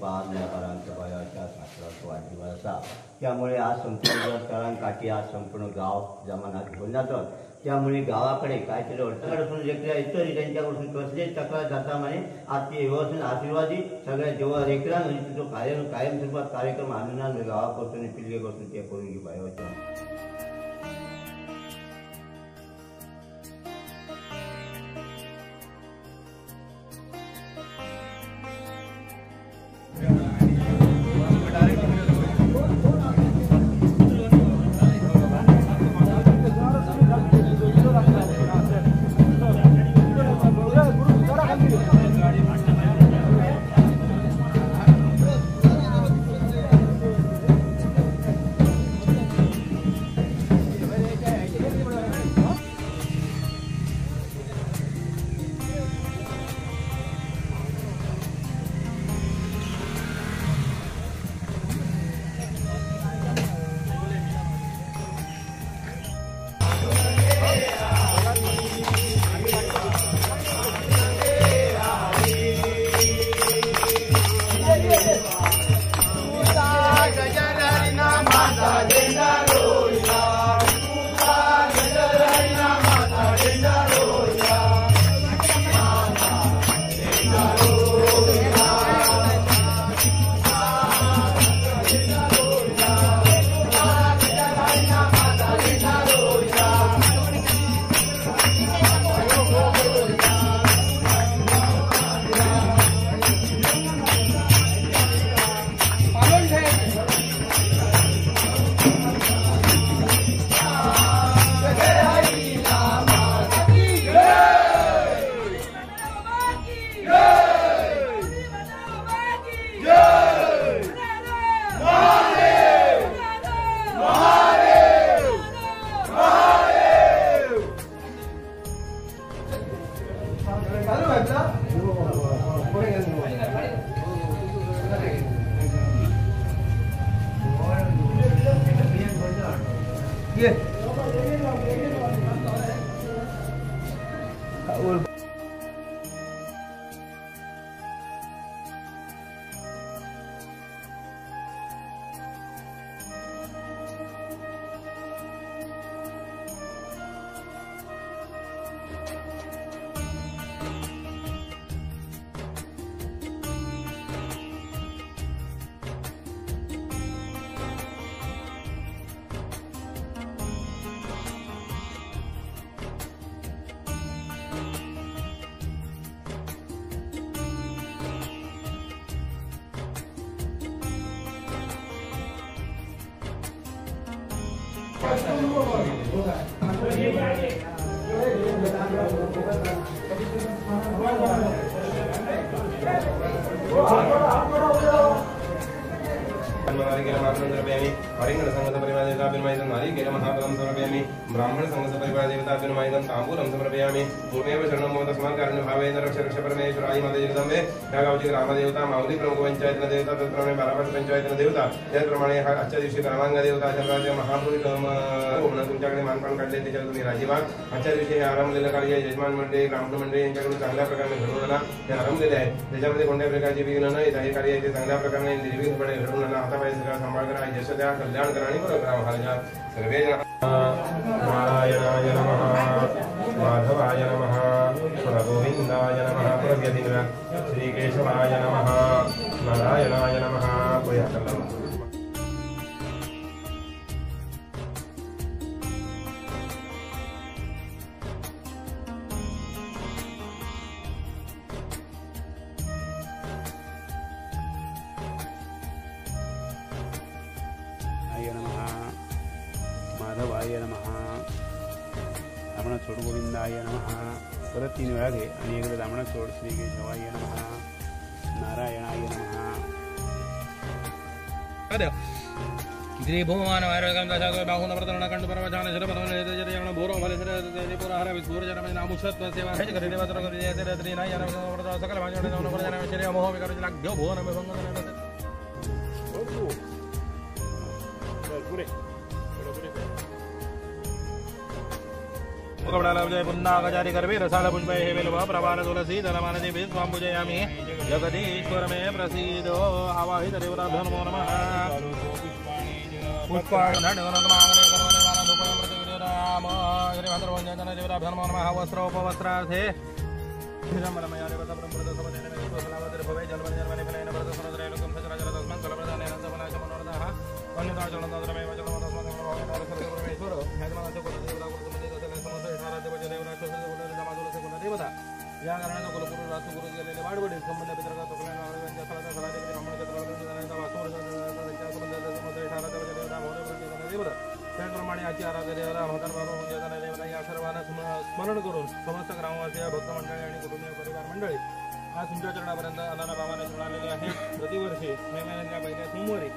पान व्यापारांच्या पायाच्या साखराचो वाढदिवस आसा. त्यामुळे आज संपूर्ण तळांकाठी आज संपूर्ण गाव जमानात घेऊन जातात. त्यामुळे गावाकडे काहीतरी अडचण इतरही त्यांच्याकडून कसलेच तक्रार जाता म्हणे आज ती व्यवस्थित आशीर्वादी सगळ्या जेव्हा रेकरान म्हणजे तो कायम स्वरूपात कार्यक्रम आणून गावापासून पिल्लेपासून ते करून घेऊ पाहिजे. ब्राह्मण संघ परिवार देवता तांबूलम समर्पयामि. पूर्णेव शरणं मम तस्मात् कारुण्यभावेन रक्ष रक्ष परमेश्वराय माता जगदंबे. या गावची ग्रामदेवता माऊली प्रमुख पंचायत देवता त्याचप्रमाणे बारापाट पंचायत देवता त्याचप्रमाणे आजच्या दिवशी क्रमांक देवता चंद्राचे महापुरुष म्हणून तुमच्याकडे मानपान काढले त्याच्यावर तुम्ही राजीवाग. आजच्या दिवशी हे आरंभलेलं कार्य यजमान मंडळी ब्राह्मण मंडळी यांच्याकडून चांगल्या प्रकारे घडवून आणा. हे आरंभलेले आहे त्याच्यामध्ये कोणत्याही प्रकारची विघ्न न येता हे कार्य आहे ते चांगल्या प्रकारे निर्विघ्नपणे घडवून आणा. हातापाय सगळा सांभाळ करा यश द्या कल्याण करा आणि बरं करा. महाराजा सर्वे नारायणाय नमः माधवाय नमः गोविंदाय नमः प्रभ्यधिन श्रीकेशवाय नमः नारायणाय नमः. माधवाय नमः दामणा सोड गोविंदाय नमः. परत 3 वेळा घे आणि एकदा दामणा सोड श्री केशवाय नमः नारायणाय नमः. श्री भूमान वायरगम दशागो बाहुन प्रतरण कंड परवचान शरपतवन जयजन भोरो भले शर पुरहर विस्फुर जन नामुषत्व सेवा है करे देवतर करे जय श्री नाय जन सकल भाजन जन पर जन श्री मोह विकर लाग्यो भुवन में भंगन पुरे मुखपटालब्जय पुन्नागजारि गर्भे रसालपुष्पै हे बेलवा प्रभाल तुलसी दलमानदे भेद स्वाम पूजयामि जगदीश्वर मे प्रसीदो आवाहित देवताभ्यो नमो नमः पुष्पाणि देवताभ्यो नमो नमः वस्त्रोपवस्त्रार्थे या कारणाने कुलगुरू रासुगुरू गेलेले वाढवडे संबंध पितृका तोकल्यांच्या सलाचा सलादेवी ब्राह्मण क्षेत्राचा वासूर देवता त्याप्रमाणे आजची आराध्य देवता म्हातार बाबा देवता या सर्वांना स्मरण करून समस्त ग्रामवासी भक्त मंडळी आणि कुटुंबीय परिवार मंडळी आज तुमच्या चरणापर्यंत अनाना बाबाने मिळालेले आहे. प्रतिवर्षी मे महिन्याच्या पहिल्या सोमवारी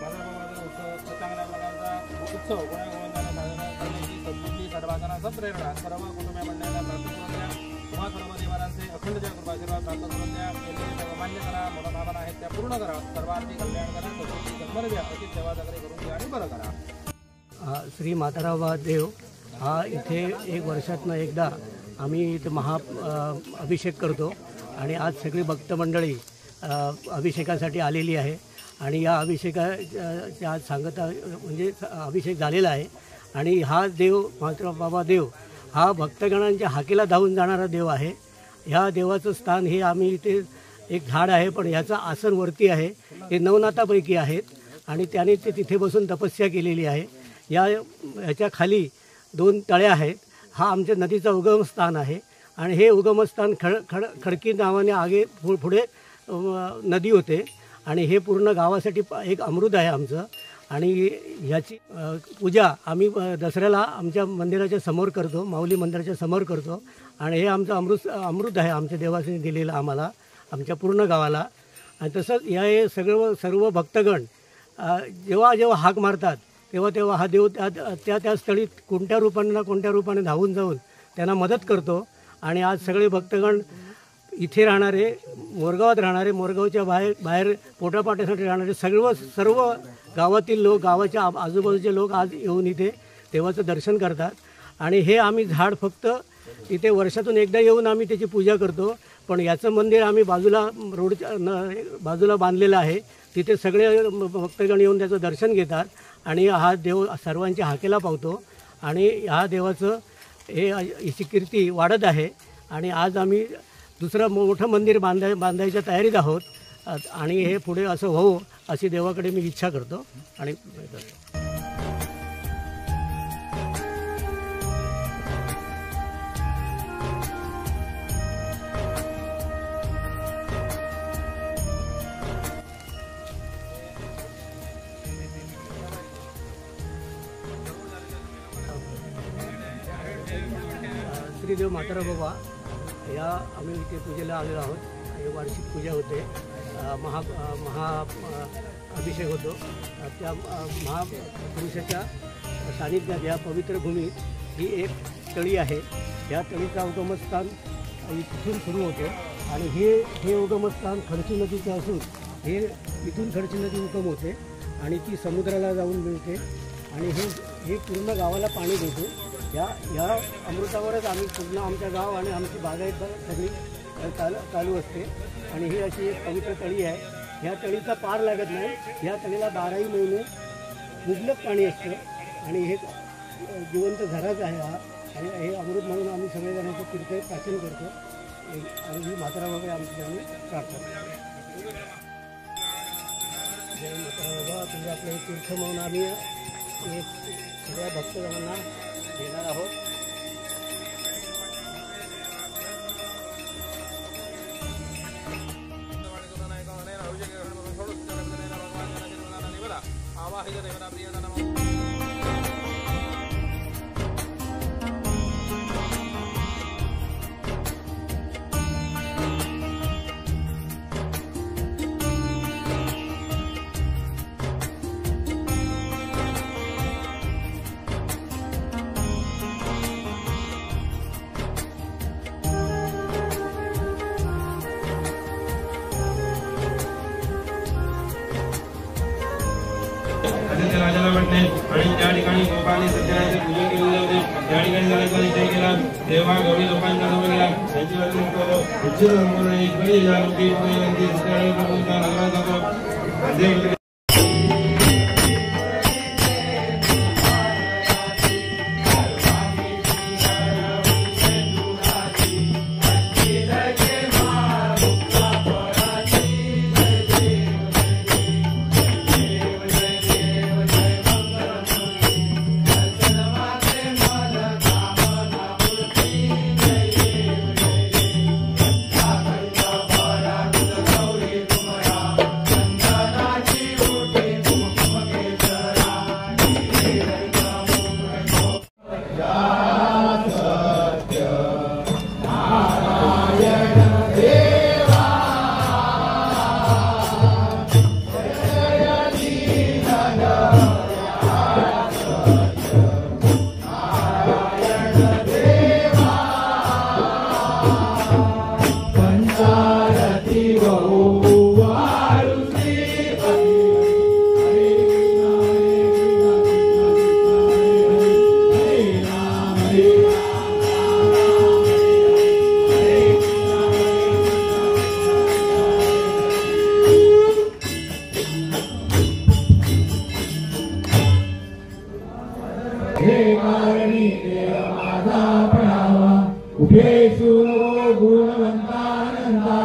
म्हातार बाबाचा उत्सव चांगल्या प्रकारचा उत्सव कोणाकोणाला साजरा करण्याची सद्बुद्धी सर्वांना सप्रेरणा सर्व कुटुंबीय मंडळींना प्राप्त करून द्या. तुम्हा सर्व देवारांचे अखंड जय कृपा आशीर्वाद प्राप्त करून द्या. केलेले सर्व मान्य करा. मोठा भावना आहेत त्या पूर्ण करा. सर्वांचे कल्याण करा. सद्बुद्धी जन्मर द्या. अशी सेवा जागरी करून द्या आणि बरं करा. श्री म्हाताराबा देव हा इथे एक वर्षातनं एकदा आम्ही इथे अभिषेक करतो आणि आज सगळी भक्त मंडळी अभिषेकासाठी आलेली आहे आणि या अभिषेकाच्या आज सांगता म्हणजे अभिषेक झालेला आहे आणि हा देव म्हाताराबा देव हा भक्तगणांच्या हाकेला धावून जाणारा देव आहे. ह्या देवाचं स्थान हे आम्ही इथे एक झाड आहे पण ह्याचं आसन वरती आहे. ते नवनाथापैकी आहेत आणि त्याने ते तिथे बसून तपस्या केलेली आहे. ह्याच्या खाली 2 तळ्या आहेत. हा आमच्या नदीचा उगमस्थान आहे आणि हे उगमस्थान खडकी नावाने पुढे नदी होते आणि हे पूर्ण गावासाठी एक अमृत आहे आमचं आणि ह्याची पूजा आम्ही दसऱ्याला आमच्या मंदिराच्या समोर करतो. माऊली मंदिराच्या समोर करतो आणि हे आमचं अमृत आहे आमच्या देवाने दिलेलं आम्हाला आमच्या पूर्ण गावाला. आणि तसंच हे सर्व भक्तगण जेव्हा हाक मारतात तेव्हा हा देव त्या स्थळी कोणत्या रूपाने धावून जाऊन त्यांना मदत करतो. आणि आज सगळे भक्तगण इथे राहणारे मोरगावात राहणारे मोरगावच्या बाहेर पोटापाट्यासाठी राहणारे सर्व गावातील लोक गावाच्या आजूबाजूचे लोक आज येऊन इथे देवाचं दर्शन करतात. आणि हे आम्ही झाड फक्त इथे वर्षातून एकदा येऊन आम्ही त्याची पूजा करतो पण याचं मंदिर आम्ही बाजूला बांधलेलं आहे. तिथे सगळे भक्तगण येऊन त्याचं दर्शन घेतात आणि हा देव सर्वांच्या हाकेला पावतो आणि ह्या देवाचं याची कीर्ती वाढत आहे. आणि आज आम्ही दुसरं मोठं मंदिर बांधायच्या तयारीत आहोत आणि हे पुढे असं होवो अशी देवाकडे मी इच्छा करतो आणि श्रीदेव म्हाताराबाबा या आम्ही इथे पूजेला आलेलो आहोत. हे वार्षिक पूजा होते. अभिषेक होतो. त्या महापुरुषाच्या सानिध्यात या पवित्र भूमीत ही एक तळी आहे. या तळीचा उगमस्थान इथून सुरू होतो आणि हे उगमस्थान खडची नदीचं असून इथून खडची नदी उगम होते आणि ती समुद्राला जाऊन मिळते आणि हे पूर्ण गावाला पाणी देते. या अमृतावरच आम्ही पूर्ण आमच्या गाव आणि आमची बागायत सगळी चालू असते आणि ही अशी एक पवित्र तळी आहे. ह्या तळीचा पार लागत नाही. ह्या तळीला 12ही महिने मुबलक पाणी असतं आणि हे जिवंत झराच आहे हा आणि हे अमृत म्हणून आम्ही सगळेजणांचं तीर्थ प्राचीन करतो आणि ही म्हाताराबाबा आमची आम्ही प्रार्थना. जय म्हाताराबाबा तुझे आपलं हे तीर्थ म्हणून आम्ही सगळ्या भक्तजनांना घेणार आहोत. त्याला वाटणे आणि ज्या ठिकाणी गोपालने सत्यनारायणाचे पूजन केले होते त्या ठिकाणी जाण्याचा निश्चय केला तेव्हा गौरी लोकांच्या जवळ गेला त्यांची वर्तन केलं उच्च संपूर्ण इकडे या लोकी उपयोगी सत्यनारायण प्रभूंचा नगरात जातो उभे सुरो गुणवंतानंदा